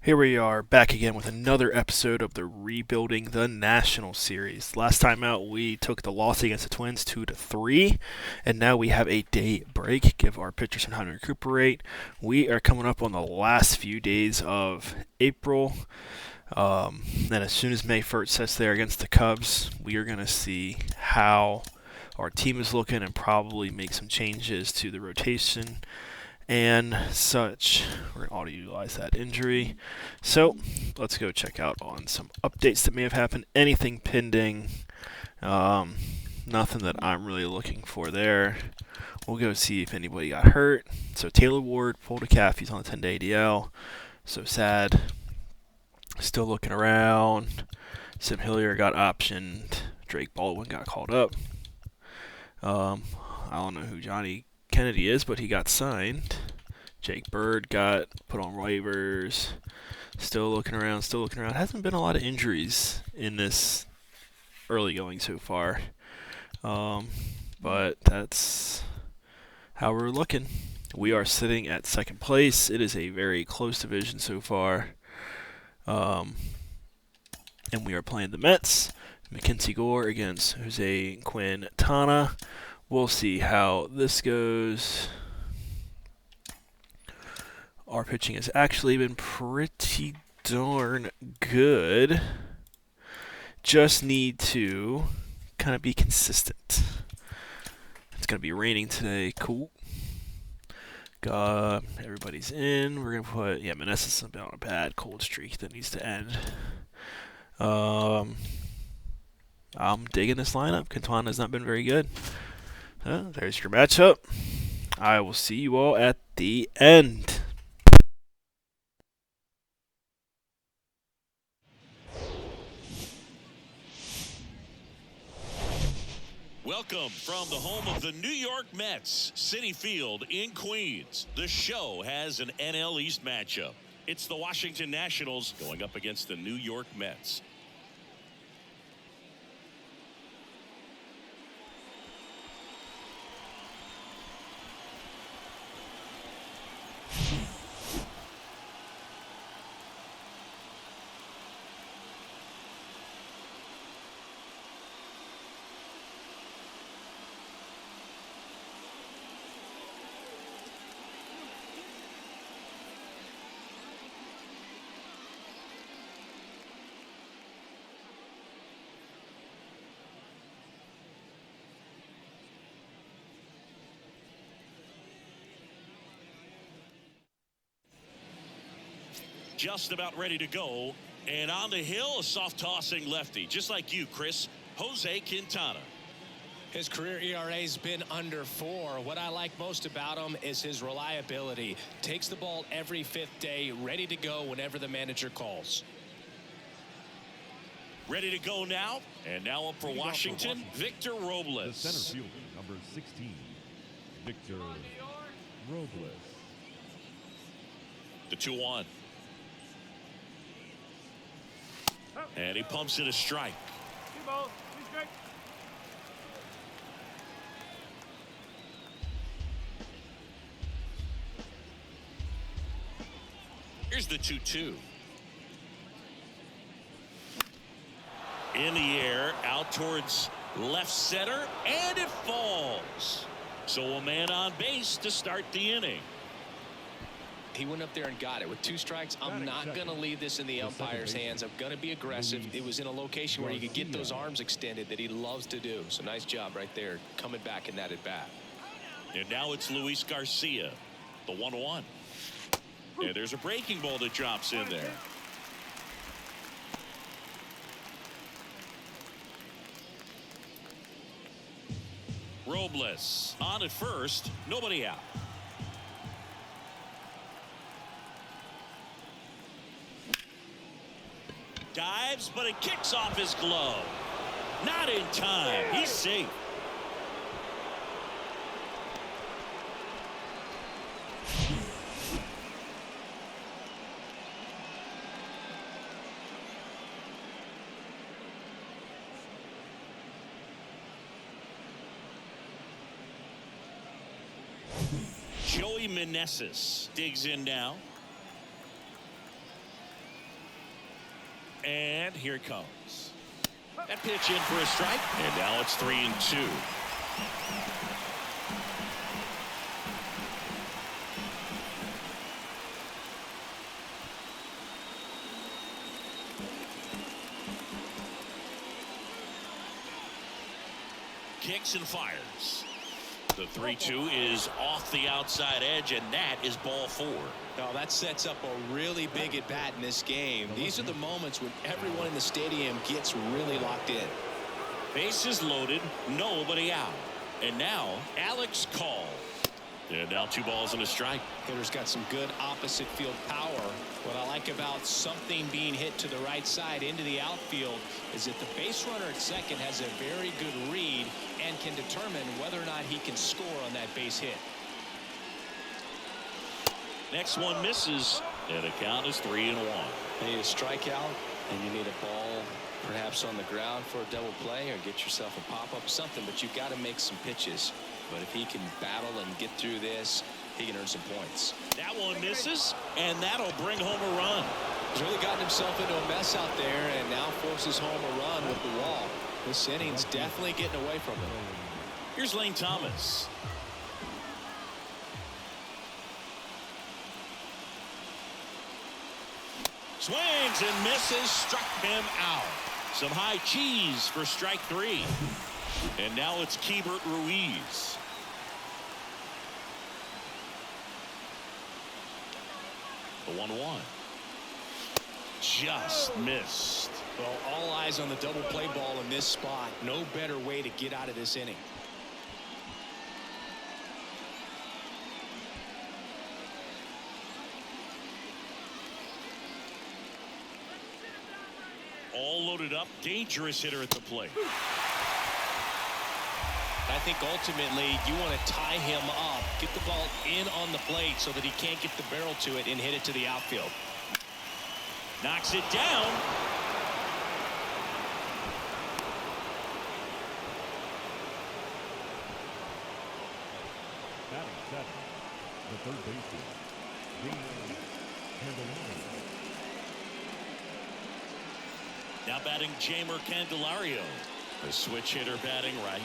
Here we are back again with another episode of the Rebuilding the National series. Last time out, we took the loss against the Twins 2-3, and now we have a day break. Give our pitchers some time to recuperate. We are coming up on the last few days of April. Then as soon as May 1st sets there against the Cubs, we are going to see how our team is looking and probably make some changes to the rotation and such. We're going to auto-utilize that injury. So let's go check out on some updates that may have happened. Anything pending. Nothing that I'm really looking for there. We'll go see if anybody got hurt. So Taylor Ward pulled a calf. He's on the 10-day ADL. So sad. Still looking around. Sim Hillier got optioned. Drake Baldwin got called up. I don't know who Johnny Kennedy is, but he got signed. Jake Bird got put on waivers. Still looking around. Hasn't been a lot of injuries in this early going so far. But that's how we're looking. We are sitting at second place. It is a very close division so far. And we are playing the Mets. Mackenzie Gore against Jose Quintana. We'll see how this goes. Our pitching has actually been pretty darn good. Just need to kind of be consistent. It's going to be raining today. Cool. Everybody's in. We're going to put, Meneses has been on a bad cold streak that needs to end. I'm digging this lineup. Quintana has not been very good. There's your matchup. I will see you all at the end. Welcome from the home of the New York Mets, Citi Field in Queens. The show has an NL East matchup. It's the Washington Nationals going up against the New York Mets. Just about ready to go, and on the hill, a soft tossing lefty, just like you, Chris, Jose Quintana. His career ERA's been under 4. What I like most about him is his reliability. Takes the ball every 5th day, ready to go whenever the manager calls. Ready to go now, and now up for Washington, Victor Robles. The center fielder, number 16, Victor Robles. The 2-1. And he pumps it a strike. Here's the 2-2. In the air, out towards left center, and it falls. So a man on base to start the inning. He went up there and got it with 2 strikes. I'm not going to leave this in the umpire's hands. I'm going to be aggressive. It was in a location where he could get those arms extended that he loves to do. So nice job right there coming back in that at bat. And now it's Luis Garcia, the 1-1. And there's a breaking ball that drops in there. Robles on at first, nobody out. Dives, but it kicks off his glove. Not in time. He's safe. Joey Meneses digs in now. And here it comes. That pitch in for a strike. And now it's 3-2. Kicks and fires. The 3-2 is off the outside edge, and that is ball 4. Now that sets up a really big at bat in this game. These are the moments when everyone in the stadium gets really locked in. Bases loaded, nobody out. And now Alex Call. And now 2 balls and a strike. Hitter's got some good opposite field power. What I like about something being hit to the right side into the outfield is that the base runner at second has a very good read and can determine whether or not he can score on that base hit. Next one misses, and the count is 3-1. You need a strikeout, and you need a ball perhaps on the ground for a double play, or get yourself a pop-up, something, but you've got to make some pitches. But if he can battle and get through this, he can earn some points. That one misses, and that'll bring home a run. He's really gotten himself into a mess out there and now forces home a run with the wall. This inning's definitely getting away from him. Here's Lane Thomas. Swings and misses, struck him out. Some high cheese for strike 3. And now it's Keibert Ruiz. The 1-1. Just missed. Well, all eyes on the double play ball in this spot. No better way to get out of this inning. All loaded up, dangerous hitter at the plate. I think ultimately you want to tie him up, get the ball in on the plate so that he can't get the barrel to it and hit it to the outfield. Knocks it down. Batting seven, the third baseman, Candelario. Now batting Jamer Candelario. The switch hitter batting right.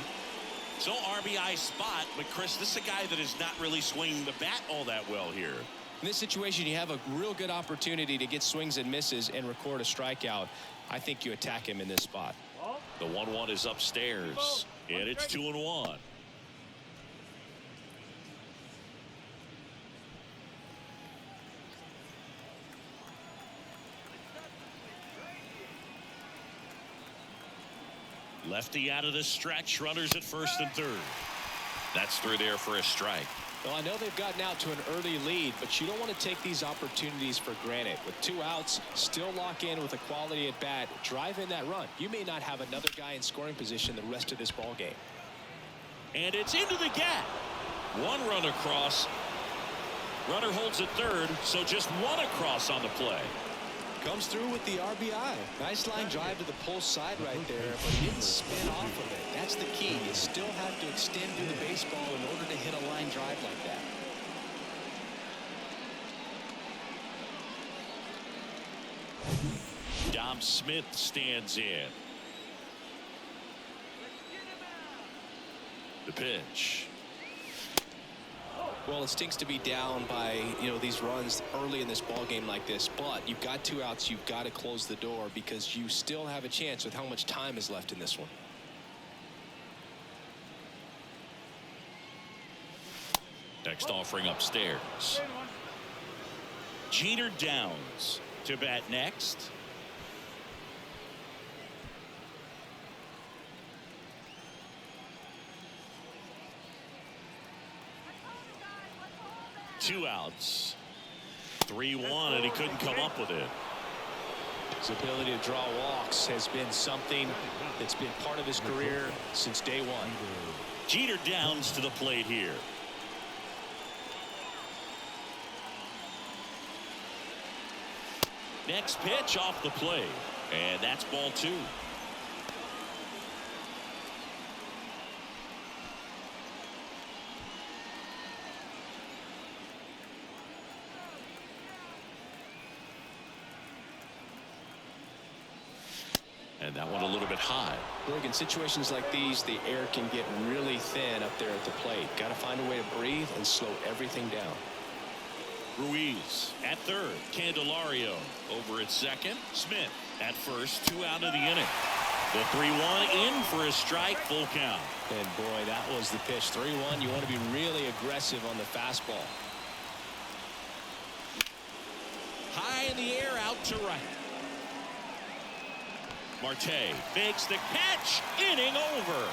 So RBI spot, but Chris, this is a guy that is not really swinging the bat all that well here. In this situation, you have a real good opportunity to get swings and misses and record a strikeout. I think you attack him in this spot. The 1-1 is upstairs, and it's 2-1. Lefty out of the stretch, runners at first and third. That's through there for a strike. Well, I know they've gotten out to an early lead, but you don't want to take these opportunities for granted. With 2 outs, still lock in with a quality at bat, drive in that run. You may not have another guy in scoring position the rest of this ball game. And it's into the gap. 1 run across. Runner holds at third, so just 1 across on the play. Comes through with the RBI. Nice line drive to the pull side right there, but he didn't spin off of it. That's the key. You still have to extend through the baseball in order to hit a line drive like that. Dom Smith stands in. The pitch. Well, it stinks to be down by, these runs early in this ball game like this, but you've got 2 outs. You've got to close the door because you still have a chance with how much time is left in this one. Next offering upstairs. Jeter Downs to bat next. Two outs. 3-1, and he couldn't come up with it. His ability to draw walks has been something that's been part of his career since day one. Jeter Downs to the plate here. Next pitch off the plate, and that's ball 2. And that one a little bit high. Look, in situations like these, the air can get really thin up there at the plate. Got to find a way to breathe and slow everything down. Ruiz at third. Candelario over at second. Smith at first. 2 out of the inning. The 3-1 in for a strike. Full count. And boy, that was the pitch. 3-1. You want to be really aggressive on the fastball. High in the air, out to right. Marte makes the catch. Inning over.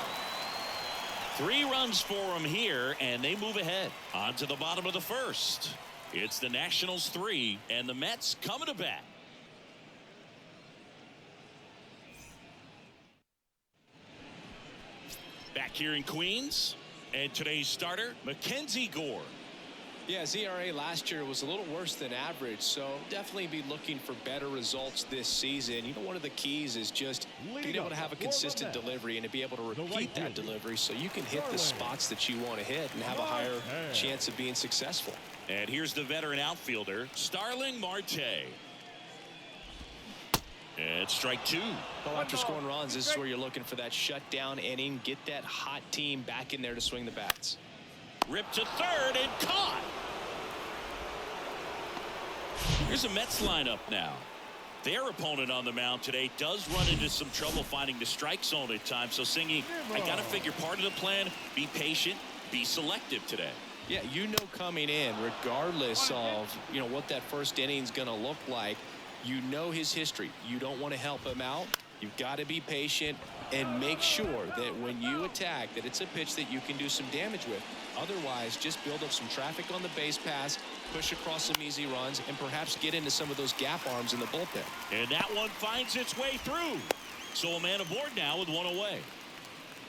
3 runs for him here, and they move ahead. On to the bottom of the first. It's the Nationals 3, and the Mets coming to bat. Back here in Queens, and today's starter, Mackenzie Gore. Yeah, his ERA last year was a little worse than average, so definitely be looking for better results this season. You know, one of the keys is just being able to have a consistent delivery and to be able to repeat that delivery so you can hit the spots that you want to hit and have a higher chance of being successful. And here's the veteran outfielder, Starling Marte. And strike 2. Well, after scoring runs, this is where you're looking for that shutdown inning. Get that hot team back in there to swing the bats. Ripped to third and caught. Here's a Mets lineup now. Their opponent on the mound today does run into some trouble finding the strike zone at times. So, Singy, I got to figure part of the plan, be patient, be selective today. Yeah, you know coming in, regardless of, you know, what that first inning's going to look like, you know his history. You don't want to help him out. You've got to be patient and make sure that when you attack that it's a pitch that you can do some damage with. Otherwise, just build up some traffic on the base pass, push across some easy runs, and perhaps get into some of those gap arms in the bullpen. And that one finds its way through. So a man aboard now with 1 away.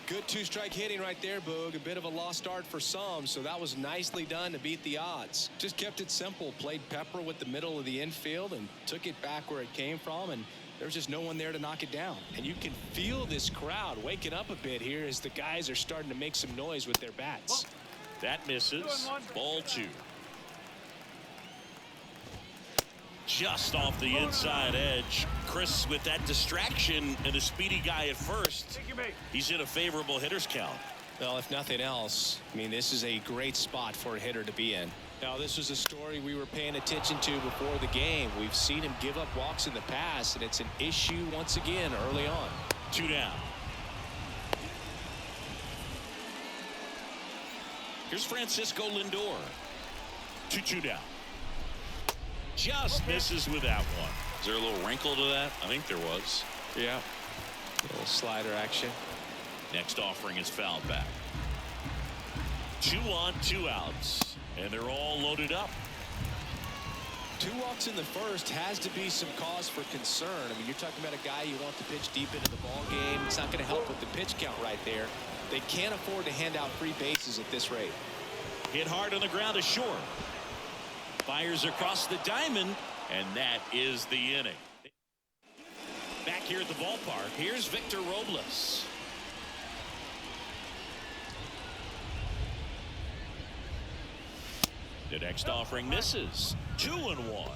Good 2-strike hitting right there, Boog. A bit of a lost start for some, so that was nicely done to beat the odds. Just kept it simple, played pepper with the middle of the infield and took it back where it came from, and there's just no one there to knock it down. And you can feel this crowd waking up a bit here as the guys are starting to make some noise with their bats. That misses. Ball 2. Just off the inside edge. Chris with that distraction and a speedy guy at first. He's in a favorable hitter's count. Well, if nothing else, I mean, this is a great spot for a hitter to be in. Now, this was a story we were paying attention to before the game. We've seen him give up walks in the past, and it's an issue once again early on. 2 down. Here's Francisco Lindor. 2-2 down. Just misses with that one. Is there a little wrinkle to that? I think there was. Yeah. A little slider action. Next offering is fouled back. 2 on, 2 outs. And they're all loaded up. 2 walks in the first has to be some cause for concern. I mean, you're talking about a guy you want to pitch deep into the ball game. It's not going to help with the pitch count right there. They can't afford to hand out free bases at this rate. Hit hard on the ground to short. Fires across the diamond, and that is the inning. Back here at the ballpark, here's Victor Robles. The next offering misses. 2-1.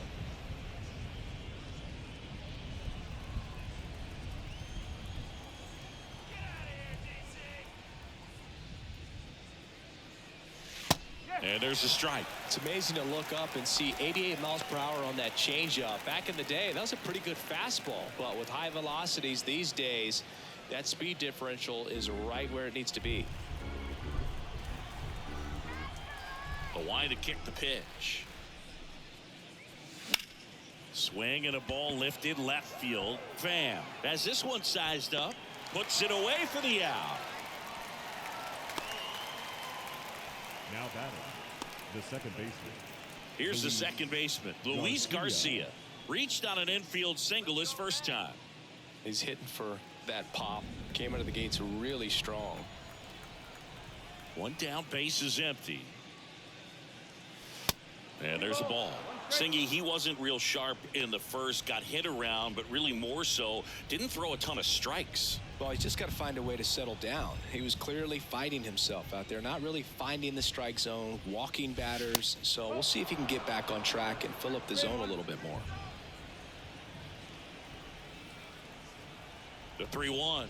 And there's a strike. It's amazing to look up and see 88 miles per hour on that changeup. Back in the day, that was a pretty good fastball. But with high velocities these days, that speed differential is right where it needs to be. Hawaii to kick the pitch. Swing and a ball lifted left field. Pham has this one sized up. Puts it away for the out. Now batting, the second baseman. Here's the second baseman, Luis Garcia. Reached on an infield single his first time. He's hitting for that pop. Came out of the gates really strong. 1 down, base is empty. And there's a ball. Singy, he wasn't real sharp in the first, got hit around, but really more so, didn't throw a ton of strikes. Well, he's just got to find a way to settle down. He was clearly fighting himself out there, not really finding the strike zone, walking batters. So we'll see if he can get back on track and fill up the zone a little bit more. The 3-1.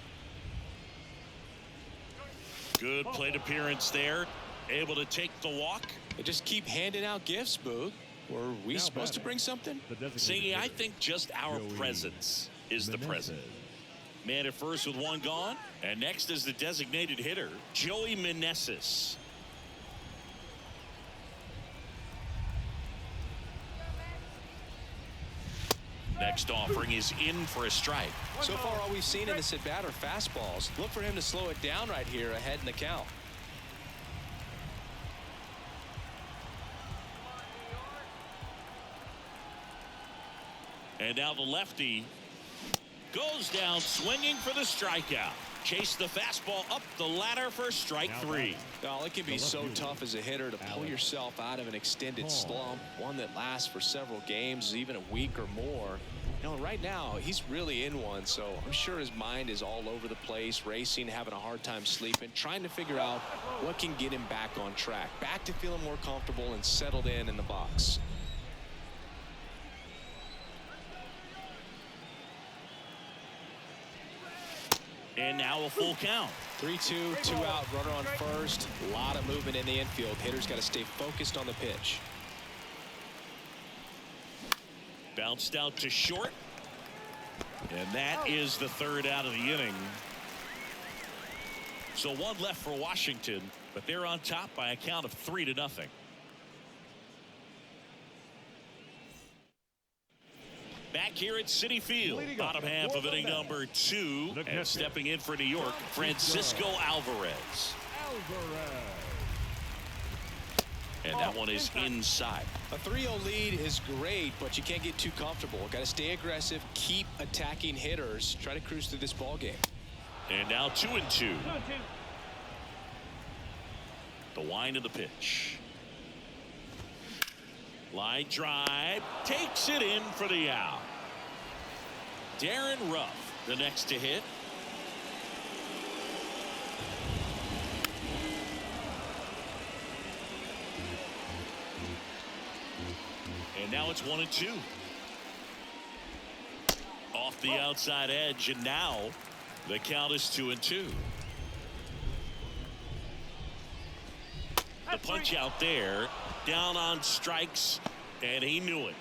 Good plate appearance there. Able to take the walk. They just keep handing out gifts, Boog. Were we supposed to bring something? Singy, I think just our presence is the present. Man at first with one gone. And next is the designated hitter, Joey Meneses. Next offering is in for a strike. So far, all we've seen in this at-bat are fastballs. Look for him to slow it down right here ahead in the count. And now the lefty goes down swinging for the strikeout. Chase the fastball up the ladder for strike 3. Oh, it can be so tough as a hitter to pull yourself out of an extended slump, one that lasts for several games, even a week or more. You know, right now, he's really in one, so I'm sure his mind is all over the place, racing, having a hard time sleeping, trying to figure out what can get him back on track, back to feeling more comfortable and settled in the box. And now a full count. 3-2, 2 out, runner on first. A lot of movement in the infield. Hitter's got to stay focused on the pitch. Bounced out to short. And that is the third out of the inning. So one left for Washington, but they're on top by a count of 3-0. Back here at Citi Field, bottom half of inning number 2, and stepping in for New York, Francisco Alvarez. And that one is inside. A 3-0 lead is great, but you can't get too comfortable. Got to stay aggressive, keep attacking hitters, try to cruise through this ball game. And now 2-2. The wind of the pitch. Line drive, takes it in for the out. Darren Ruff, the next to hit. And now it's 1-2. Off the outside edge, and now the count is 2-2. The punch out there, down on strikes, and he knew it.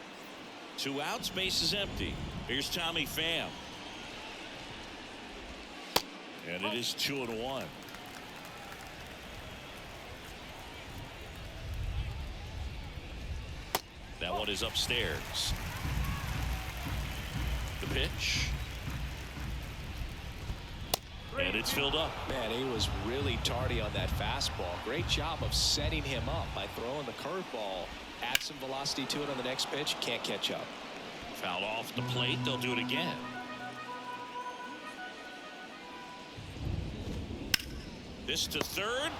2 outs, base is empty. Here's Tommy Pham. And it is 2-1. That one is upstairs. The pitch. And it's filled up. Man, he was really tardy on that fastball. Great job of setting him up by throwing the curveball. Add some velocity to it on the next pitch. Can't catch up. Foul off the plate. They'll do it again. This to third.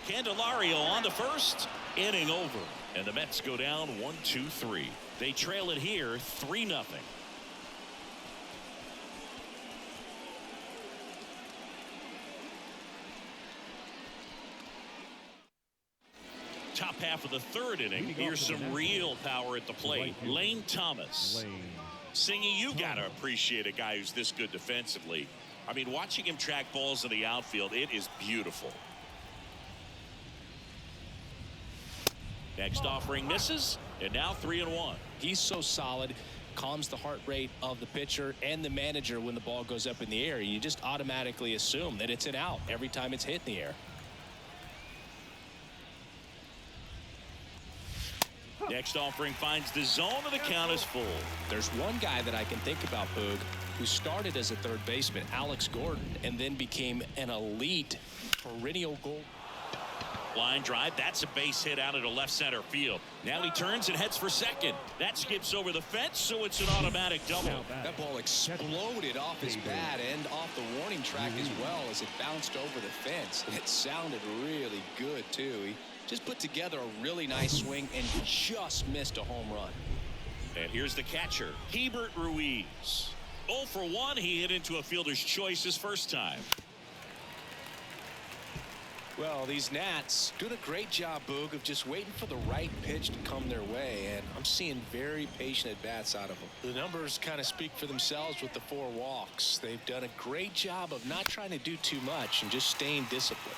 Candelario on to first. Inning over. And the Mets go down 1-2-3. They trail it here 3-0. Top half of the third inning. Here's some real power at the plate. Lane Thomas. Singy, you got to appreciate a guy who's this good defensively. I mean, watching him track balls in the outfield, it is beautiful. Next offering misses, and now 3-1. He's so solid, calms the heart rate of the pitcher and the manager when the ball goes up in the air. You just automatically assume that it's an out every time it's hit in the air. Next offering finds the zone, and the count is full. There's one guy that I can think about, Boog, who started as a third baseman, Alex Gordon, and then became an elite perennial goal. Line drive, that's a base hit out into left center field. Now he turns and heads for second. That skips over the fence, so it's an automatic double. That ball exploded off his bat and off the warning track as well as it bounced over the fence. It sounded really good, too. He just put together a really nice swing and just missed a home run. And here's the catcher, Hebert Ruiz. 0 for 1, he hit into a fielder's choice his first time. Well, these Nats doing a great job, Boog, of just waiting for the right pitch to come their way, and I'm seeing very patient at-bats out of them. The numbers kind of speak for themselves with the 4 walks. They've done a great job of not trying to do too much and just staying disciplined.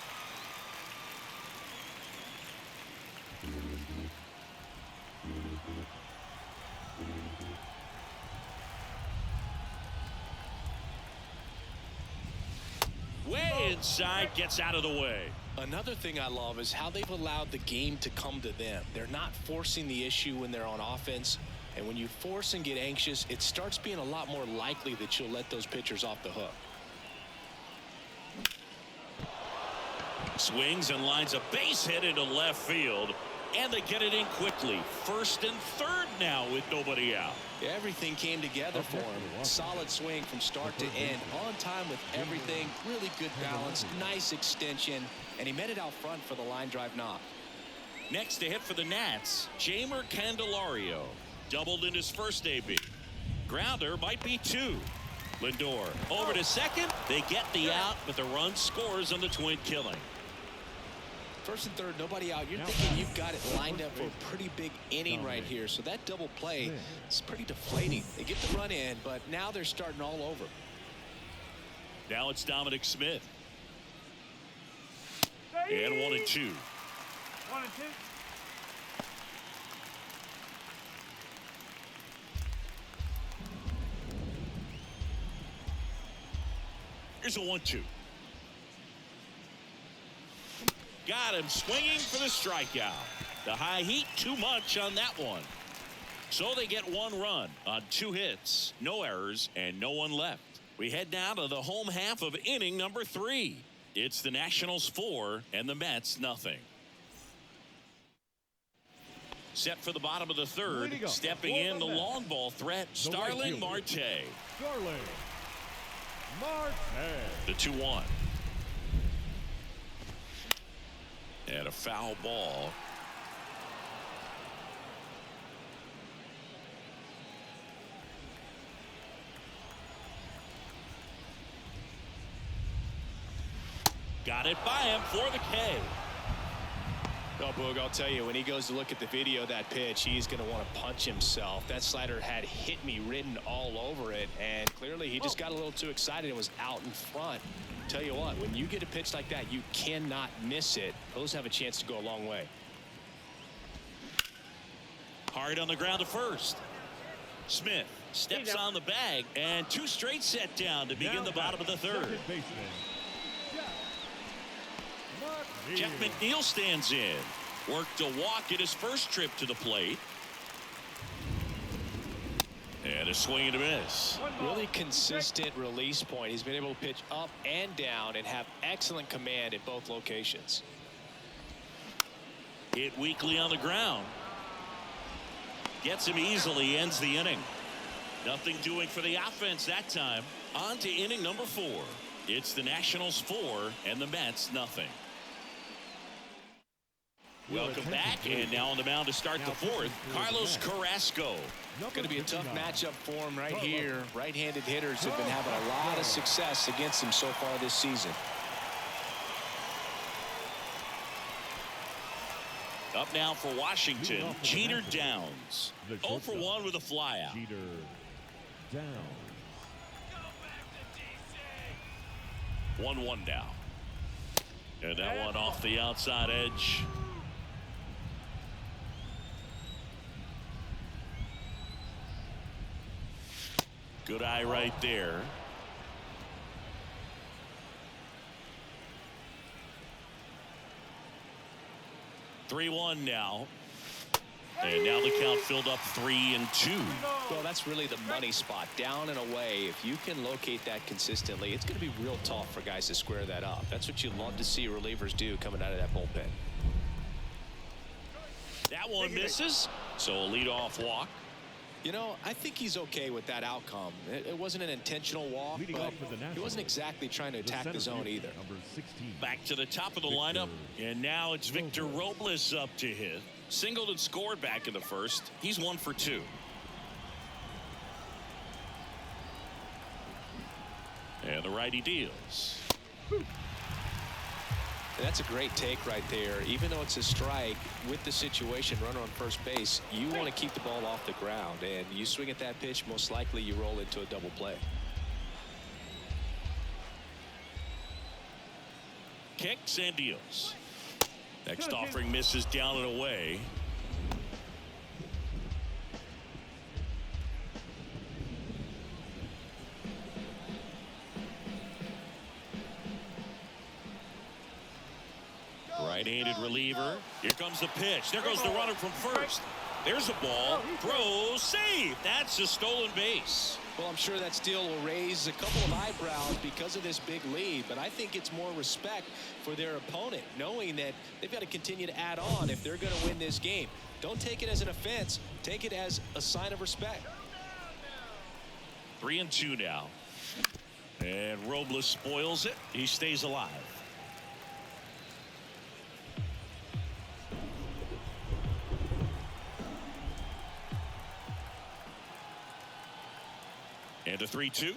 Way inside, gets out of the way. Another thing I love is how they've allowed the game to come to them. They're not forcing the issue when they're on offense. And when you force and get anxious, it starts being a lot more likely that you'll let those pitchers off the hook. Swings and lines a base hit into left field. And they get it in quickly. First and third now with nobody out. Everything came together for him. Solid swing from start to end. On time with everything. Really good balance. Nice extension. And he met it out front for the line drive knock. Next to hit for the Nats, Jamer Candelario. Doubled in his first AB. Grounder might be 2. Lindor over to second. They get the out, but the run scores on the Twin killing. First and third, nobody out. You're thinking you've got it lined up for a pretty big inning right here. So that double play is pretty deflating. They get the run in, but now they're starting all over. Now it's Dominic Smith. And 1-2. 1-2. Here's a 1-2. Got him swinging for the strikeout. The high heat too much on that one. So they get 1 run on 2 hits, no errors, and no one left. We head now to the home half of inning number 3. It's the Nationals 4 and the Mets nothing. Set for the bottom of the third. Stepping in the long ball threat, Starling Marte. Starling Marte. The 2-1. And a foul ball. Got it by him for the K. Oh, Boog, I'll tell you, when he goes to look at the video of that pitch, he's going to want to punch himself. That slider had hit me written all over it, and clearly he just got a little too excited and was out in front. Tell you what, when you get a pitch like that, you cannot miss it. Those have a chance to go a long way. Hard on the ground to first. Smith steps on the bag, and 2 straight set down to begin the bottom of the third. Jeff McNeil stands in. Worked a walk in his first trip to the plate. And a swing and a miss. Really consistent release point. He's been able to pitch up and down and have excellent command at both locations. Hit weakly on the ground. Gets him easily, ends the inning. Nothing doing for the offense that time. On to inning number 4. It's the Nationals 4 and the Mets nothing. Welcome back, and now on the mound to start the 4th, Carlos Carrasco. Going to be a tough matchup for him right here. Right-handed hitters have been having a lot of success against him so far this season. Up now for Washington, Jeter Downs. 0 for 1 with a flyout. Jeter Downs. 1-1 now. And that one off the outside edge. Good eye right there. (3-1) now. And now the count filled up 3-2. Well, that's really the money spot. Down and away. If you can locate that consistently, it's going to be real tough for guys to square that up. That's what you love to see relievers do coming out of that bullpen. That one misses. So a leadoff walk. You know, I think he's okay with that outcome. It wasn't an intentional walk, but he wasn't exactly trying to attack the zone either. Back to the top of the lineup, and now it's Victor Robles up to hit. Singled and scored back in the first. He's 1 for 2. And the righty deals. And that's a great take right there. Even though it's a strike, with the situation, runner on first base, you want to keep the ball off the ground. And you swing at that pitch, most likely you roll into a double play. Kicks and deals. Next offering misses down and away. Right-handed reliever. Here comes the pitch. There goes the runner from first. There's a ball. Throw. Save. That's a stolen base. Well, I'm sure that steal will raise a couple of eyebrows because of this big lead, but I think it's more respect for their opponent, knowing that they've got to continue to add on if they're going to win this game. Don't take it as an offense. Take it as a sign of respect. 3-2 now. And Robles spoils it. He stays alive. And a 3-2.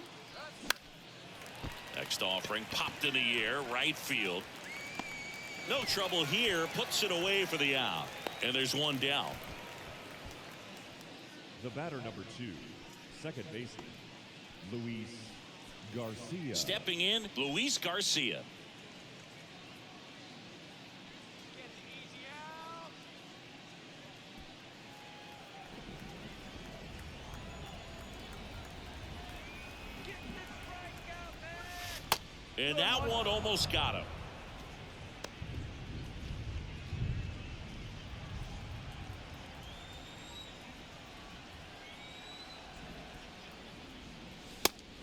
Next offering popped in the air, right field. No trouble here, puts it away for the out. And there's one down. The batter number 2, second baseman, Luis Garcia. Stepping in, Luis Garcia. And that one almost got him.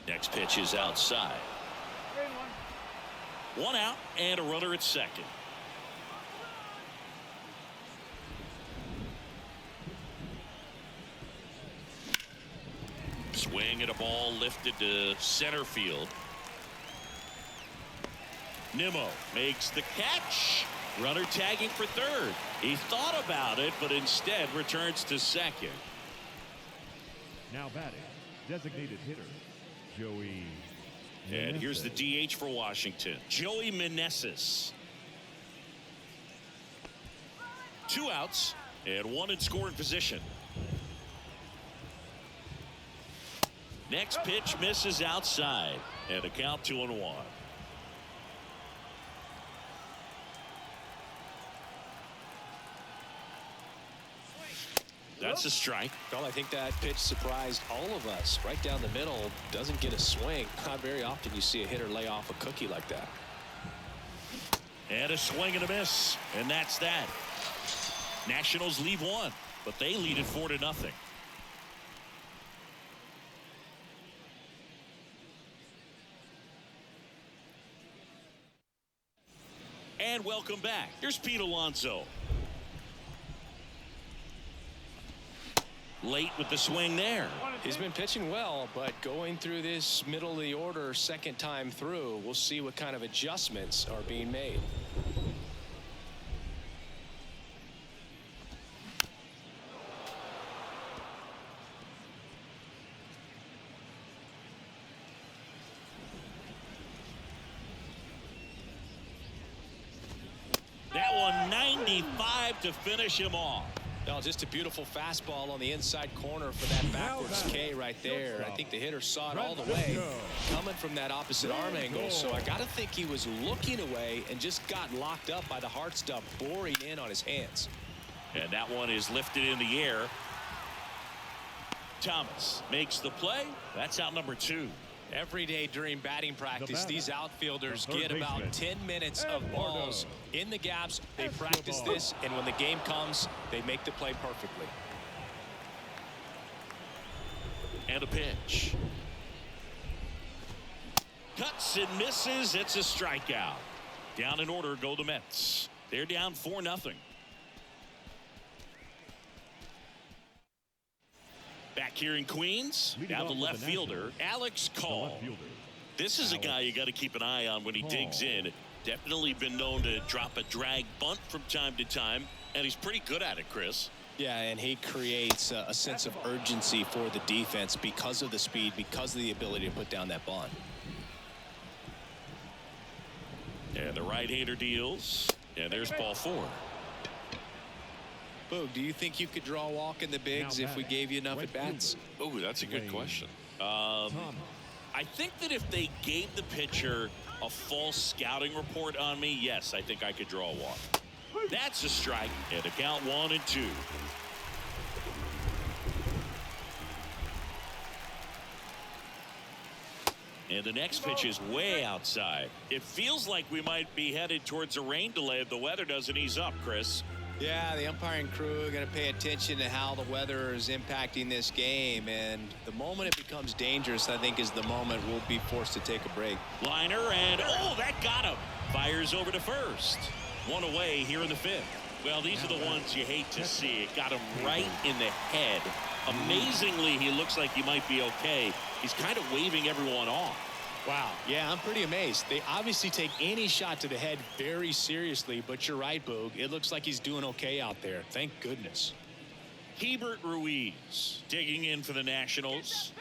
Next pitch is outside. One out and a runner at second. Swing at a ball lifted to center field. Nimmo makes the catch. Runner tagging for third. He thought about it, but instead returns to second. Now batting, designated hitter, Joey. And here's the DH for Washington, Joey Meneses. 2 outs and 1 in scoring position. Next pitch misses outside, and a count 2-1. That's a strike. Well, I think that pitch surprised all of us. Right down the middle, doesn't get a swing. Not very often you see a hitter lay off a cookie like that. And a swing and a miss, and that's that. Nationals leave one, but they lead it 4-0. And welcome back. Here's Pete Alonso. Late with the swing there. He's been pitching well, but going through this middle of the order second time through, we'll see what kind of adjustments are being made. That one 95 to finish him off. No, just a beautiful fastball on the inside corner for that backwards K right there. I think the hitter saw it all the way coming from that opposite arm angle. So I got to think he was looking away and just got locked up by the hard stuff boring in on his hands. And that one is lifted in the air. Thomas makes the play. That's out number 2. Every day during batting practice, these outfielders get about 10 minutes of balls in the gaps. They practice this, and when the game comes, they make the play perfectly. And a pitch. Cuts and misses. It's a strikeout. Down in order go the Mets. They're down 4-0. Back here in Queens, now the left fielder, Alex Call. This is a guy you got to keep an eye on when he digs in. Definitely been known to drop a drag bunt from time to time, and he's pretty good at it, Chris. Yeah, and he creates a sense of urgency for the defense because of the speed, because of the ability to put down that bunt. And the right-hander deals. And there's ball 4. Boog, do you think you could draw a walk in the bigs if we gave you enough at-bats? Oh, that's a good question. I think that if they gave the pitcher a false scouting report on me, yes, I think I could draw a walk. That's a strike. And a count 1-2. And the next pitch is way outside. It feels like we might be headed towards a rain delay if the weather doesn't ease up, Chris. Yeah, the umpiring crew are going to pay attention to how the weather is impacting this game. And the moment it becomes dangerous, I think, is the moment we'll be forced to take a break. Liner, and oh, that got him. Fires over to first. 1 away here in the 5th. Well, these are the ones you hate to see. It got him right in the head. Amazingly, he looks like he might be okay. He's kind of waving everyone off. Wow. Yeah, I'm pretty amazed. They obviously take any shot to the head very seriously, but you're right, Boog. It looks like he's doing okay out there. Thank goodness. Hebert Ruiz digging in for the Nationals.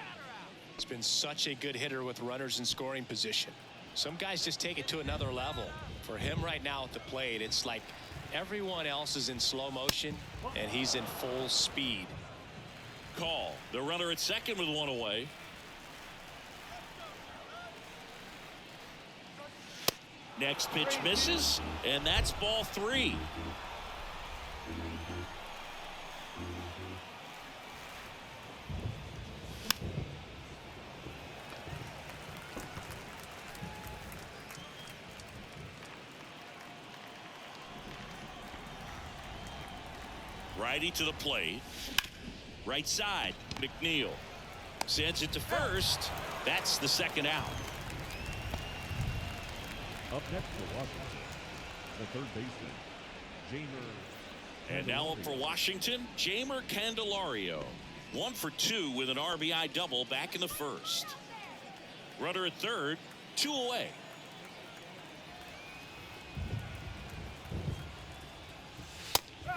He's been such a good hitter with runners in scoring position. Some guys just take it to another level. For him right now at the plate, it's like everyone else is in slow motion, and he's in full speed. Call. The runner at second with 1 away. Next pitch misses, and that's ball 3. Righty to the plate. Right side, McNeil sends it to first. That's the second out. Up next for Washington, the third baseman, Jamer. And now up for Washington, Jamer Candelario. 1 for 2 with an RBI double back in the first. Runner at third, 2 away.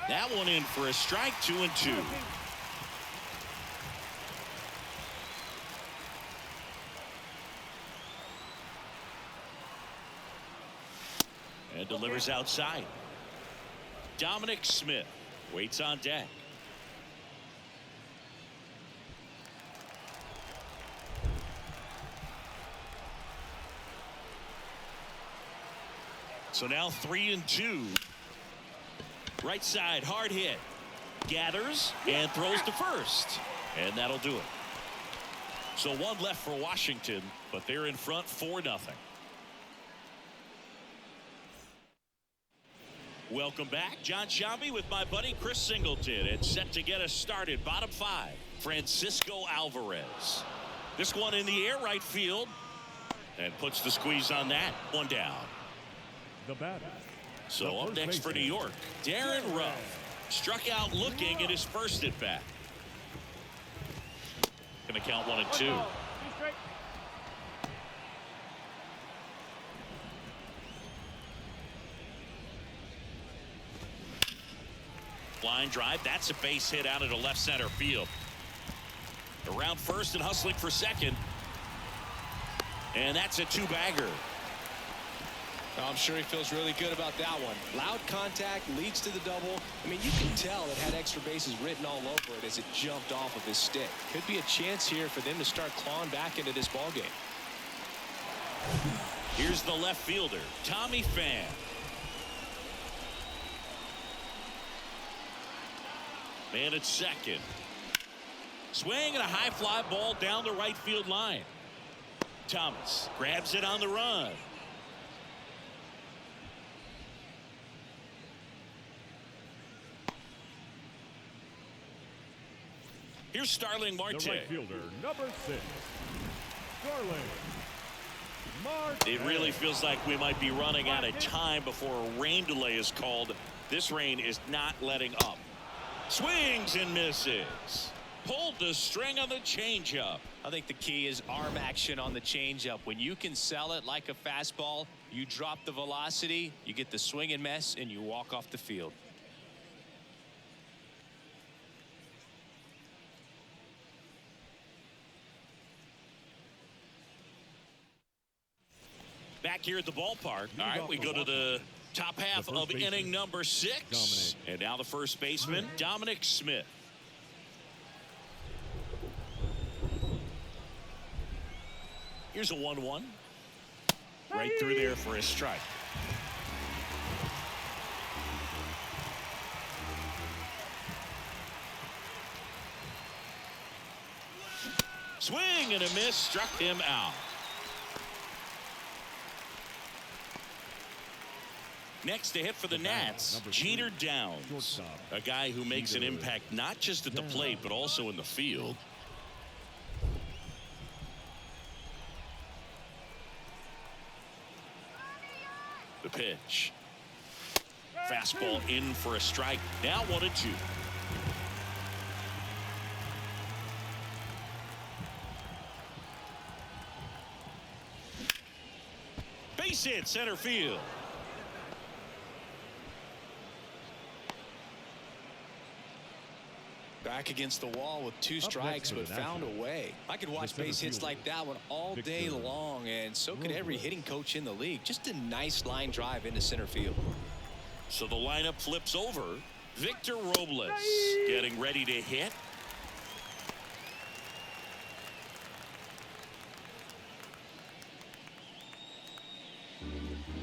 That one in for a strike, 2-2. And delivers outside. Dominic Smith waits on deck. So now 3-2. Right side, hard hit. Gathers and throws to first. And that'll do it. So 1 left for Washington, but they're in front 4-0. Welcome back. John Shambi with my buddy Chris Singleton, and set to get us started. Bottom 5, Francisco Alvarez. This one in the air, right field, and puts the squeeze on that. 1 down. The batter. So up next for New York, Darren Ruff. Struck out looking at his first at bat. Going to count 1-2. Line drive. That's a base hit out into left center field. Around first and hustling for second. And that's a 2-bagger. I'm sure he feels really good about that one. Loud contact leads to the double. I mean, you can tell it had extra bases written all over it as it jumped off of his stick. Could be a chance here for them to start clawing back into this ballgame. Here's the left fielder, Tommy Pham. Man at second. Swing and a high fly ball down the right field line. Thomas grabs it on the run. Here's Starling Marte. The right fielder, number 6, Starling Marte. It really feels like we might be running out of time before a rain delay is called. This rain is not letting up. Swings and misses. Pulled the string on the changeup. I think the key is arm action on the changeup. When you can sell it like a fastball, you drop the velocity, you get the swing and miss, and you walk off the field. Back back here at the ballpark. All right, we go to the top half of inning number 6. And now the first baseman, Dominic Smith. Here's a 1-1. Right through there for a strike. Swing and a miss, struck him out. Next to hit for the Nats, Jeter Downs, a guy who makes an impact not just at the plate but also in the field. The pitch. Fastball in for a strike. Now 1-2. Base hit center field. Back against the wall with 2 strikes, but found a way. I could watch base hits like that one all day long, and so could every hitting coach in the league. Just a nice line drive into center field. So the lineup flips over. Victor Robles getting ready to hit.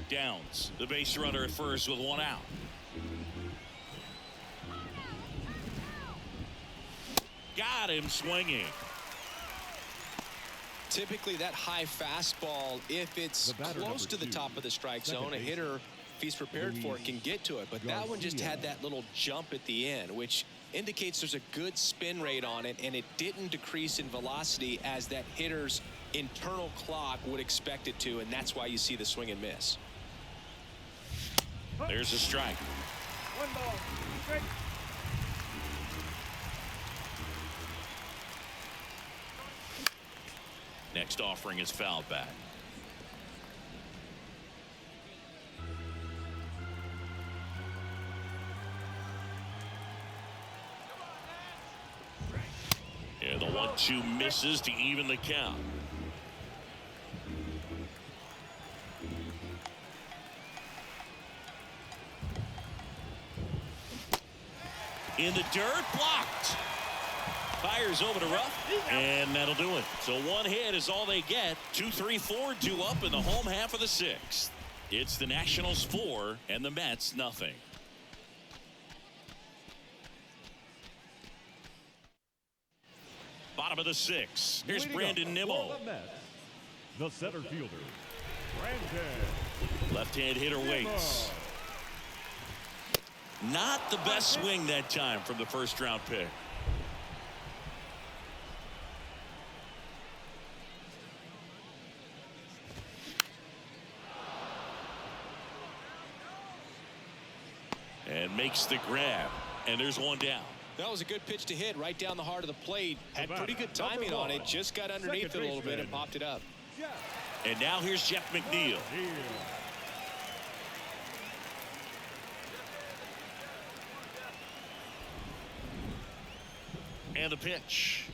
Downs, the base runner at first with 1 out. Got him swinging. Typically that high fastball, if it's close to the top of the strike zone, a hitter, if he's prepared for it, can get to it. But that one just had that little jump at the end, which indicates there's a good spin rate on it, and it didn't decrease in velocity as that hitter's internal clock would expect it to, and that's why you see the swing and miss. There's a strike. 1 ball. Strike. Next offering is fouled back. And the 1-2 misses to even the count. In the dirt, blocked. Fires over to Ruff, and that'll do it. So 1 hit is all they get. 2, 3, 4 due up in the home half of the 6th. It's the Nationals 4 and the Mets nothing. Bottom of the 6th. Here's Brandon Nimmo. The center fielder, Brandon. Left-hand hitter waits. Not the best swing that time from the first-round pick. And makes the grab. And there's 1 down. That was a good pitch to hit right down the heart of the plate. Had pretty good timing on it. Just got underneath it a little bit and popped it up. And now here's Jeff McNeil. And the pitch.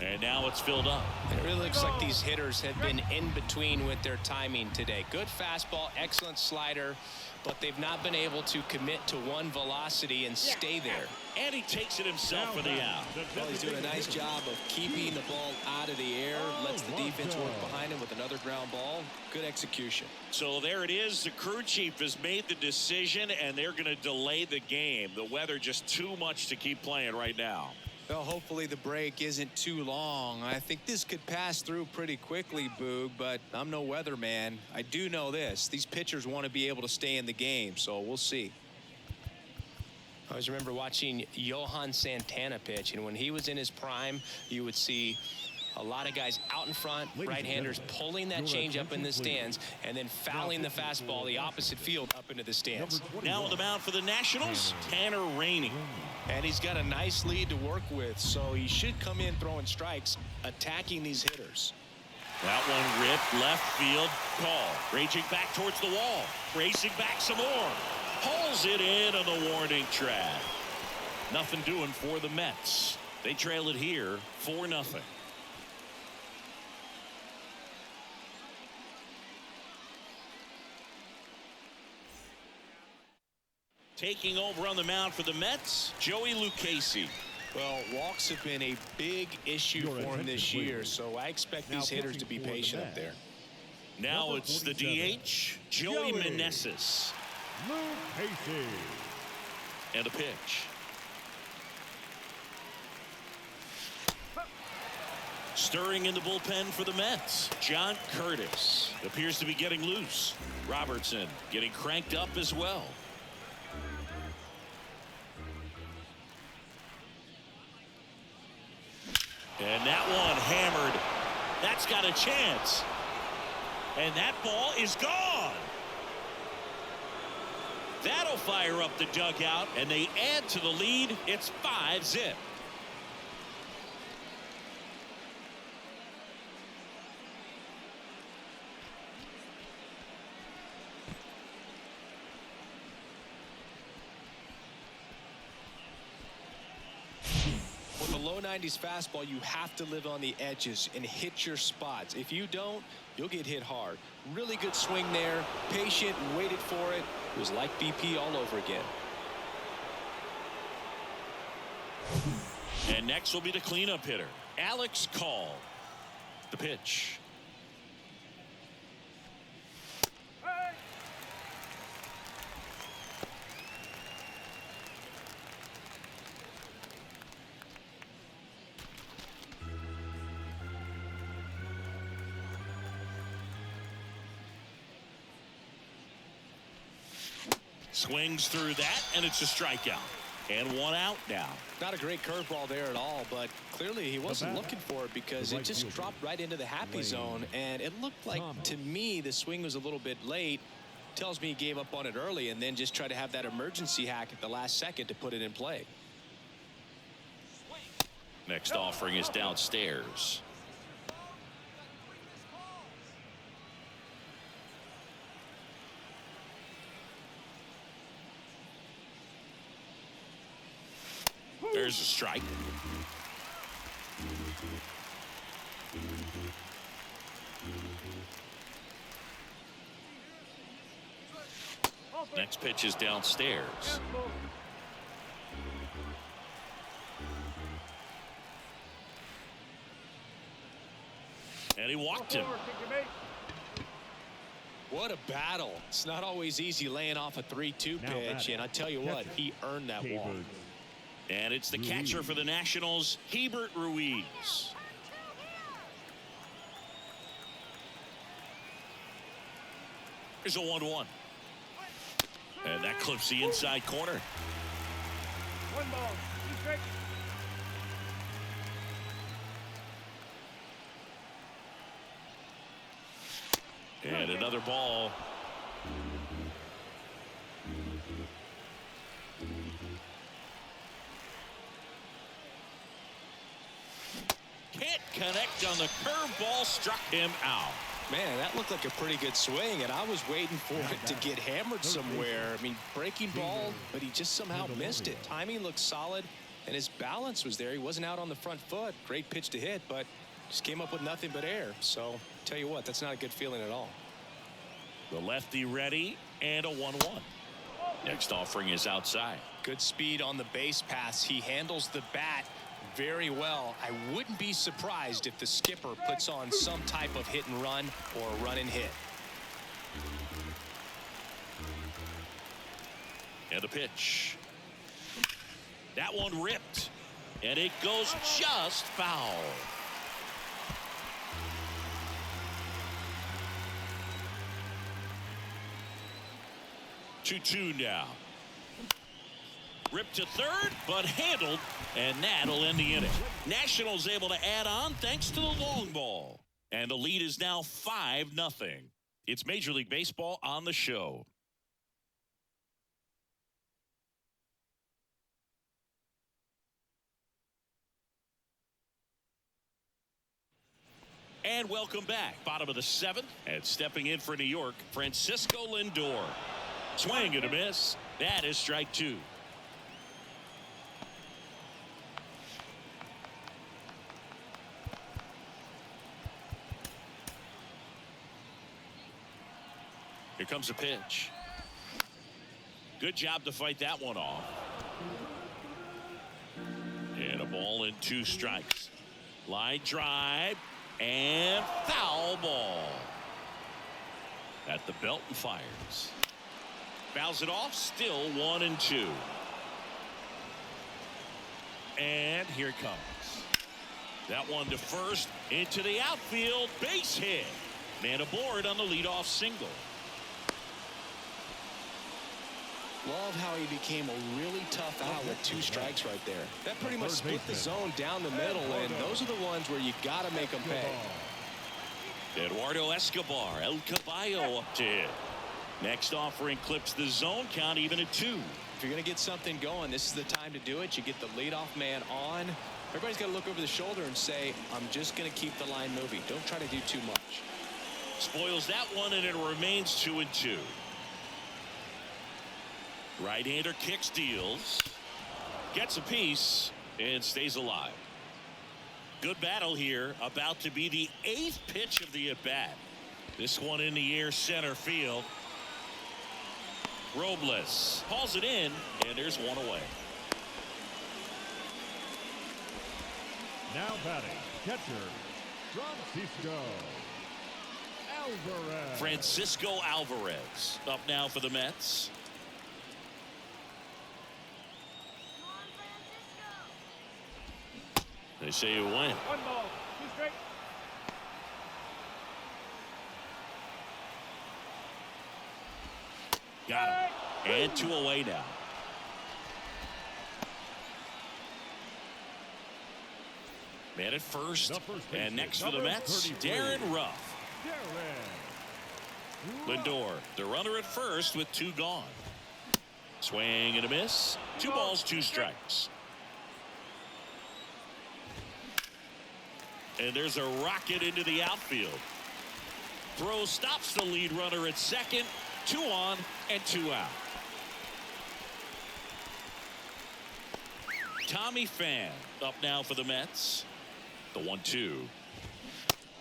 And now it's filled up. It really looks like these hitters have been in between with their timing today. Good fastball, excellent slider, but they've not been able to commit to one velocity and stay there. And he takes it himself for the out. Well, he's doing a nice job of keeping the ball out of the air, lets the defense work behind him with another ground ball. Good execution. So there it is. The crew chief has made the decision, and they're going to delay the game. The weather just too much to keep playing right now. Well, hopefully the break isn't too long. I think this could pass through pretty quickly, Boog, but I'm no weatherman. I do know this. These pitchers want to be able to stay in the game, so we'll see. I always remember watching Johan Santana pitch, and when he was in his prime, you would see a lot of guys out in front, right-handers pulling that change up in the stands and then fouling the fastball the opposite field up into the stands. Now on the mound for the Nationals, Tanner Rainey. And he's got a nice lead to work with, so he should come in throwing strikes, attacking these hitters. That one ripped left field. Call. Raging back towards the wall. Racing back some more. Pulls it in on the warning track. Nothing doing for the Mets. They trail it here 4-0. Taking over on the mound for the Mets, Joey Lucchesi. Well, walks have been a big issue Your for him this attention, year, please. so I expect Now these hitters to pitching be for the patient up Mets. there. Now Number it's the 47, DH, Joey Joey Meneses. Lucchesi. And a pitch. Stirring in the bullpen for the Mets, John Curtis appears to be getting loose. Robertson getting cranked up as well. And that one hammered. That's got a chance. And that ball is gone. That'll fire up the dugout, and they add to the lead. It's 5-zip. With the low 90s fastball, you have to live on the edges and hit your spots. If you don't, you'll get hit hard. Really good swing there. Patient, waited for it. It was like BP all over again. And next will be the cleanup hitter, Alex Call. The pitch. Hey! Swings through that, and it's a strikeout. And one out now. Not a great curveball there at all, but clearly he wasn't looking for it because it just dropped right into the happy zone, and it looked like, to me, the swing was a little bit late. Tells me he gave up on it early and then just tried to have that emergency hack at the last second to put it in play. Next offering is downstairs. There's a strike. Next pitch is downstairs. And he walked him. What a battle. It's not always easy laying off a 3-2 Now pitch, batting. and I tell you what, he earned that walk. Hebert. And it's the catcher for the Nationals, Rebirth Ruiz. Here's a 1-1. And that clips the inside corner. One ball, 2 strikes. And another ball. Can't connect on the curveball, struck him out. Man, that looked like a pretty good swing, and I was waiting for it to get hammered somewhere. I mean, breaking ball, but he just somehow missed it. Timing looked solid, and his balance was there. He wasn't out on the front foot. Great pitch to hit, but just came up with nothing but air. So, tell you what, that's not a good feeling at all. The lefty ready, and a 1-1. Next offering is outside. Good speed on the base pass. He handles the bat very well. I wouldn't be surprised if the skipper puts on some type of hit and run or run and hit. And a pitch. That one ripped. And it goes just foul. 2-2 now. Ripped to third, but handled, and that'll end the inning. Nationals able to add on thanks to the long ball. And the lead is now 5-0. It's Major League Baseball on the show. And welcome back. Bottom of the 7th, and stepping in for New York, Francisco Lindor. Swing and a miss. That is strike 2. Here comes a pitch. Good job to fight that one off. And a ball and 2 strikes. Line drive and foul ball. At the belt and fires. Fouls it off, still 1-2. And here it comes. That one to first, into the outfield, base hit. Man aboard on the leadoff single. Love how he became a really tough out with 2 strikes right there. That pretty much split the zone down the middle, and those are the ones where you got to make them pay. Eduardo Escobar, El Caballo up to hit. Next offering clips the zone count even at 2. If you're going to get something going, this is the time to do it. You get the leadoff man on. Everybody's got to look over the shoulder and say, I'm just going to keep the line moving. Don't try to do too much. Spoils that one, and it remains 2-2. Right-hander kicks, deals, gets a piece, and stays alive. Good battle here. About to be the 8th pitch of the at-bat. This one in the air, center field. Robles hauls it in, and there's one away. Now batting, catcher, Francisco Alvarez up now for the Mets. They say you win. 1 ball, 2 strikes. Got him. And 2 away now. Man at first. And next for the Mets, Darren Ruff. Lindor, the runner at first with 2 gone. Swing and a miss. 2 balls, 2 strikes. And there's a rocket into the outfield. Throw stops the lead runner at second. 2 on and 2 out. Tommy Pham up now for the Mets. The 1-2.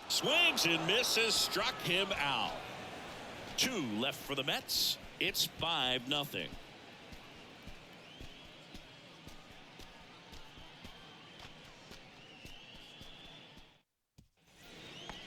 Swings and misses. Struck him out. 2 left for the Mets. It's 5-0.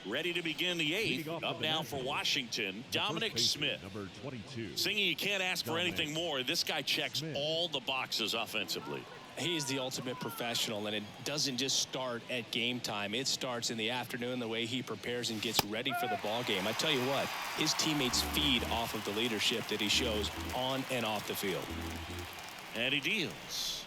Ready to begin the 8th. Up now for Washington, Dominic Smith. Number 22. Singing, you can't ask for anything more. This guy checks all the boxes offensively. He's the ultimate professional, and it doesn't just start at game time. It starts in the afternoon, the way he prepares and gets ready for the ball game. I tell you what, his teammates feed off of the leadership that he shows on and off the field. And he deals.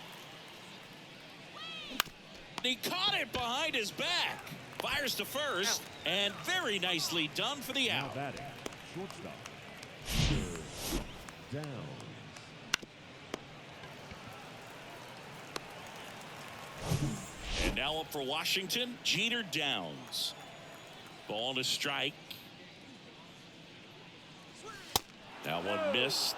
He caught it behind his back. Fires to first, and very nicely done for the out. Now batting, shortstop, down. And now up for Washington, Jeter Downs. Ball to strike. That one missed.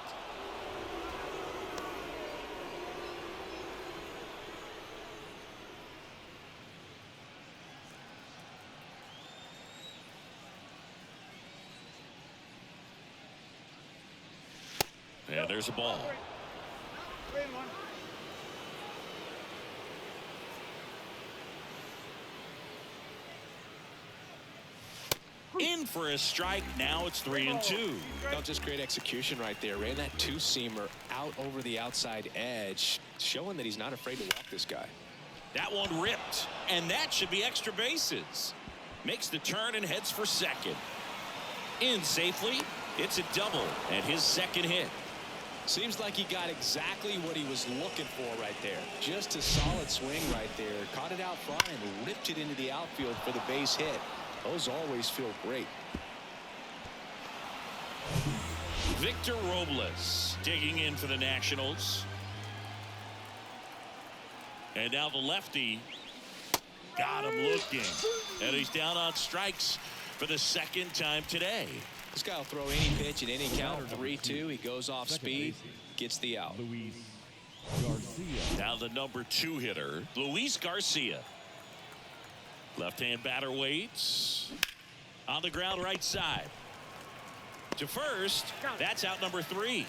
And there's a ball. 3-1. In for a strike. Now it's 3-2. Not just great execution right there. Ran that 2-seamer out over the outside edge, showing that he's not afraid to walk this guy. That one ripped, and that should be extra bases. Makes the turn and heads for second. In safely. It's a double and his second hit. Seems like he got exactly what he was looking for right there. Just a solid swing right there. Caught it out front and ripped it into the outfield for the base hit. Those always feel great. Victor Robles digging in for the Nationals. And now the lefty got him looking. And he's down on strikes for the second time today. This guy will throw any pitch at any count. 3-2. He goes off speed, gets the out. Luis Garcia. Now the number 2 hitter, Luis Garcia. Left-hand batter waits. On the ground right side. To first. That's out number 3.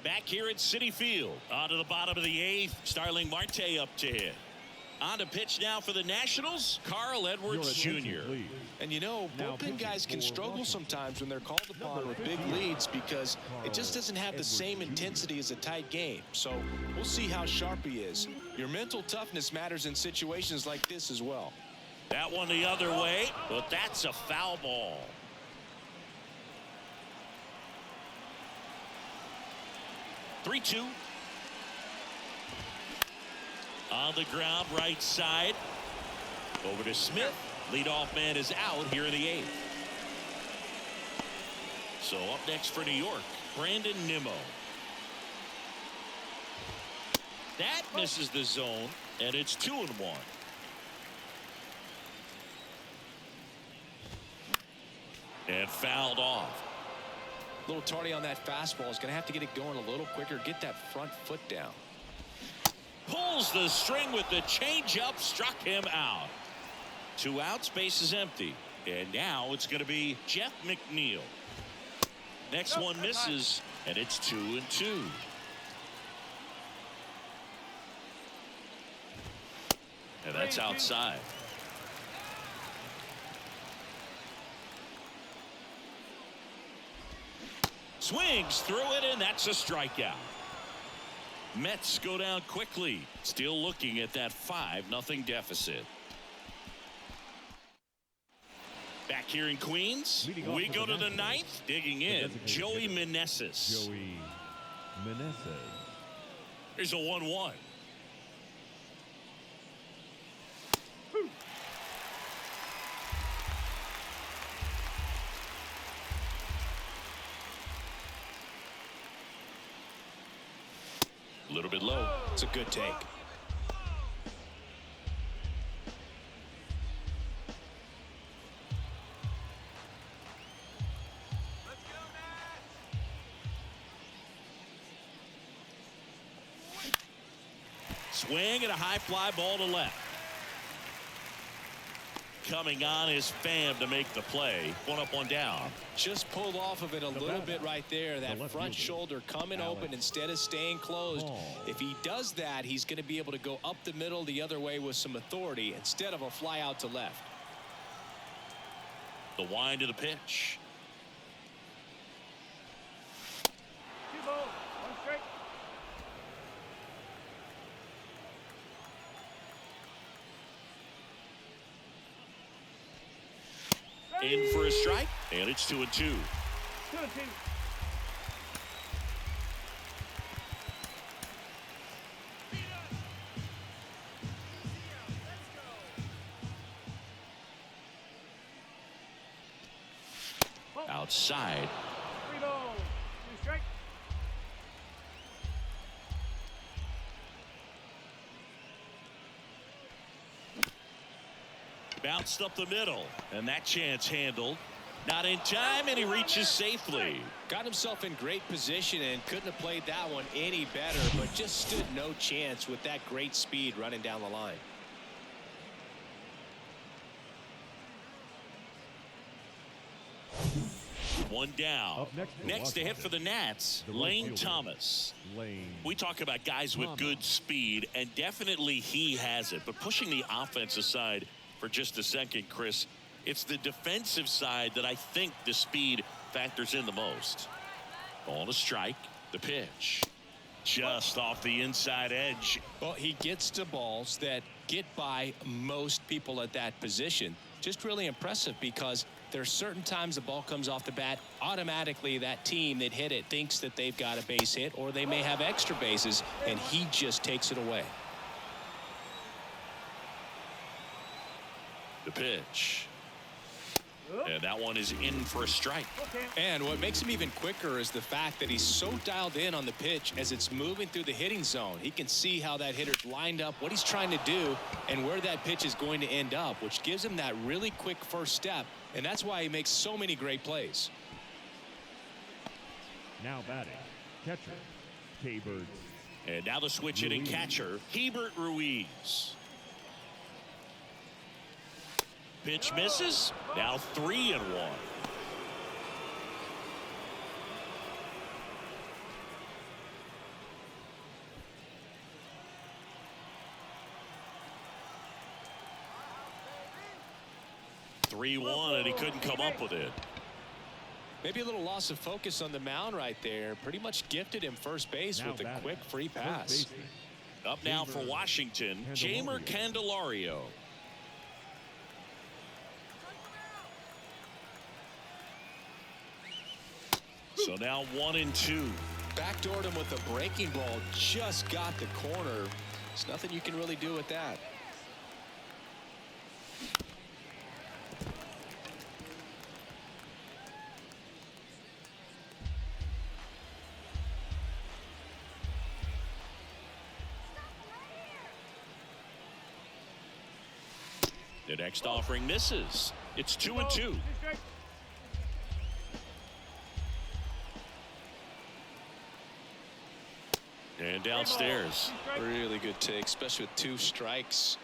Back here at Citi Field. On to the bottom of the 8th. Starling Marte up to hit. On to pitch now for the Nationals, Carl Edwards Jr. And you know, bullpen guys can struggle sometimes when they're called upon with big leads because it just doesn't have the same intensity as a tight game. So we'll see how sharp he is. Your mental toughness matters in situations like this as well. That one the other way, but that's a foul ball. Three-two. On the ground, right side. Over to Smith. Leadoff man is out here in the 8th. So up next for New York, Brandon Nimmo. That misses the zone, and it's 2-1. And fouled off. A little tardy on that fastball. Is going to have to get it going a little quicker. Get that front foot down. Pulls the string with the changeup, struck him out. 2 outs, base is empty. And now it's going to be Jeff McNeil. Next one misses, and it's 2-2. And that's outside. Swings through it, and that's a strikeout. Mets go down quickly, still looking at that 5-0 deficit. Back here in Queens, we go to the 9th, digging in, Joey Meneses. Joey Meneses. Here's a 1-1. A little bit low. It's a good take. Swing and a high fly ball to left. Coming on is Pham to make the play. 1 up, 1 down. Just pulled off of it a little bit right there. That front shoulder coming open instead of staying closed. If he does that, he's going to be able to go up the middle the other way with some authority instead of a fly out to left. The wind of the pitch. 2 balls, 1 strike. In for a strike, and it's 2-2. 2-2. Outside. 3 balls, 2 strike. Bounced up the middle, and that chance handled. Not in time, and he reaches safely. Got himself in great position and couldn't have played that one any better, but just stood no chance with that great speed running down the line. One down. Up Next to hit for the Nats, Lane Thomas. We talk about guys with good speed, and definitely he has it. But pushing the offense aside for just a second, Chris, it's the defensive side that I think the speed factors in the most. Ball to strike. The pitch. Just off the inside edge. Well, he gets to balls that get by most people at that position. Just really impressive because there's certain times the ball comes off the bat, automatically that team that hit it thinks that they've got a base hit or they may have extra bases, and he just takes it away. The pitch. And that one is in for a strike. And what makes him even quicker is the fact that he's so dialed in on the pitch as it's moving through the hitting zone. He can see how that hitter's lined up, what he's trying to do, and where that pitch is going to end up, which gives him that really quick first step, and that's why he makes so many great plays. Now batting, catcher, Hebert. And now the switch hitting catcher, Hebert Ruiz. Pitch misses. Now 3-1. 3-1, and he couldn't come up with it. Maybe a little loss of focus on the mound right there. Pretty much gifted him first base Now with a batting, quick free third pass. baseman, Up now for Washington, Jamer Candelario. So now 1-2. Backdoored him with a breaking ball. Just got the corner. There's nothing you can really do with that. The next offering misses. It's 2-2. 2 strikes. And downstairs. Really good take, especially with 2 strikes.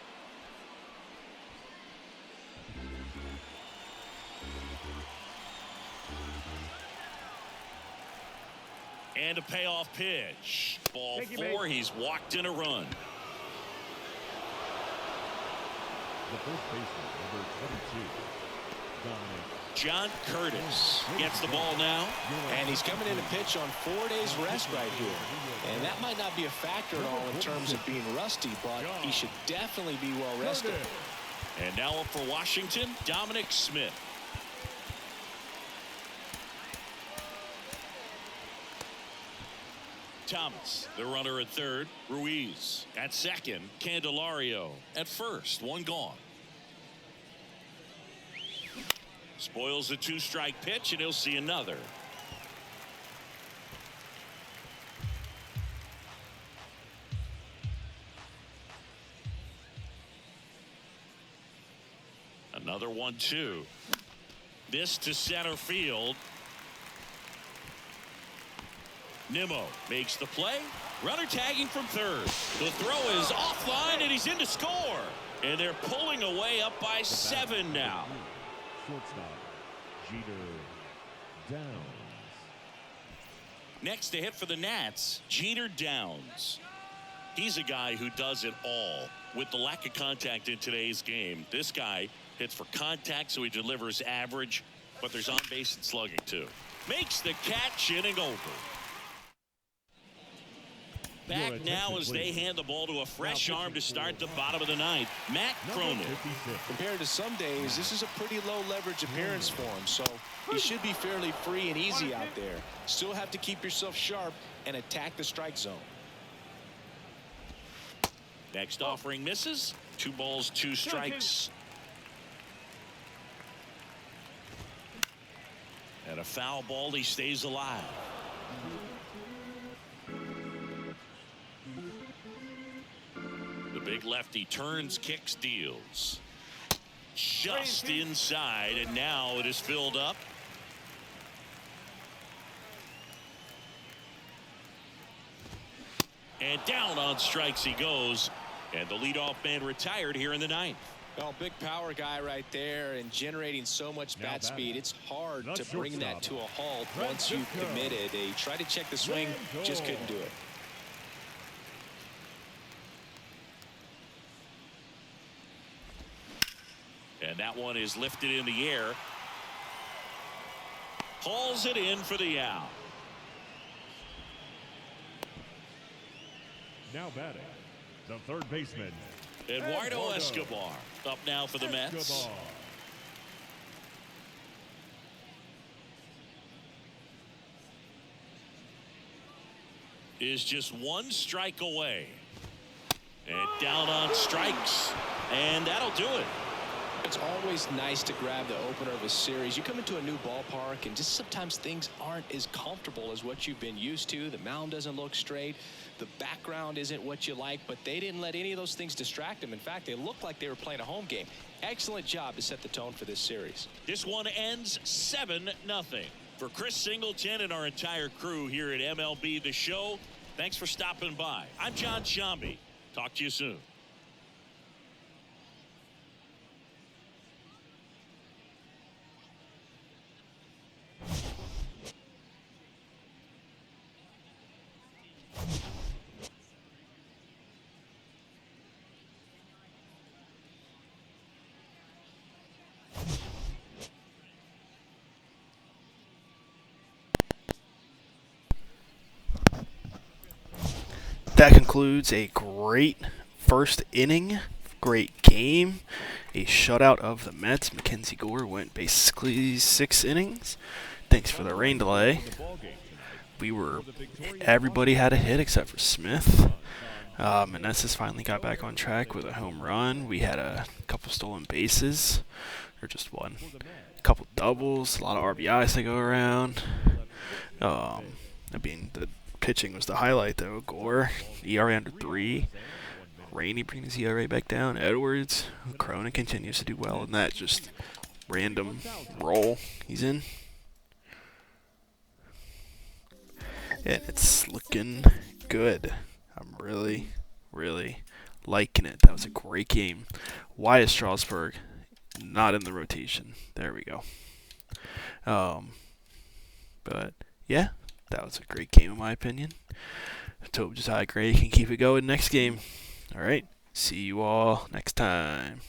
And a payoff pitch. Ball Thank you, 4. mate. He's walked in a run. The first baseman, number 22, Dominic. John Curtis gets the ball now. And he's coming in to pitch on 4 days rest right here. And that might not be a factor at all in terms of being rusty, but he should definitely be well rested. And now up for Washington, Dominic Smith. Thomas, the runner at third. Ruiz at second. Candelario at first. 1 gone. Spoils the 2-strike pitch, and he'll see another. Another 1-2. This to center field. Nimmo makes the play. Runner tagging from third. The throw is offline, and he's in to score. And they're pulling away up by 7 now. Shortstop, Jeter Downs. Next to hit for the Nats, Jeter Downs. He's a guy who does it all. With the lack of contact in today's game, this guy hits for contact, so he delivers average, but there's on base and slugging too. Makes the catch, inning over. Back now as they hand the ball to a fresh arm to start the bottom of the ninth. Matt Cronin. Compared to some days, this is a pretty low leverage appearance for him, so he should be fairly free and easy out there. Still have to keep yourself sharp and attack the strike zone. Next offering misses. 2 balls, 2 strikes. And a foul ball, he stays alive. The big lefty turns, kicks, deals. Just inside, and now it is filled up. And down on strikes he goes. And the leadoff man retired here in the ninth. Well, big power guy right there and generating so much bat speed. It's hard to bring that to a halt once you've committed. He tried to check the swing, just couldn't do it. And that one is lifted in the air. Hauls it in for the out. Now batting, the third baseman, Eduardo Escobar up now for the Mets. Escobar. Is just 1 strike away. And down on strikes. And that'll do it. It's always nice to grab the opener of a series. You come into a new ballpark and just sometimes things aren't as comfortable as what you've been used to. The mound doesn't look straight. The background isn't what you like, but they didn't let any of those things distract them. In fact, they looked like they were playing a home game. Excellent job to set the tone for this series. This one ends 7-0. For Chris Singleton and our entire crew here at MLB The Show, thanks for stopping by. I'm John Shambi. Talk to you soon. concludes a great first inning, great game, a shutout of the Mets. Mackenzie Gore went basically 6 innings. Thanks for the rain delay. Everybody had a hit except for Smith. Meneses finally got back on track with a home run. We had a couple stolen bases, or just one. A couple doubles, a lot of RBIs to go around. The pitching was the highlight, though. Gore, ERA under 3. Rainey bringing his ERA back down. Edwards, Cronin continues to do well in that just random role he's in. And it's looking good. I'm really, really liking it. That was a great game. Why is Strasburg not in the rotation? There we go. But yeah, that was a great game in my opinion. I hope Josiah Gray can keep it going next game. All right. See you all next time.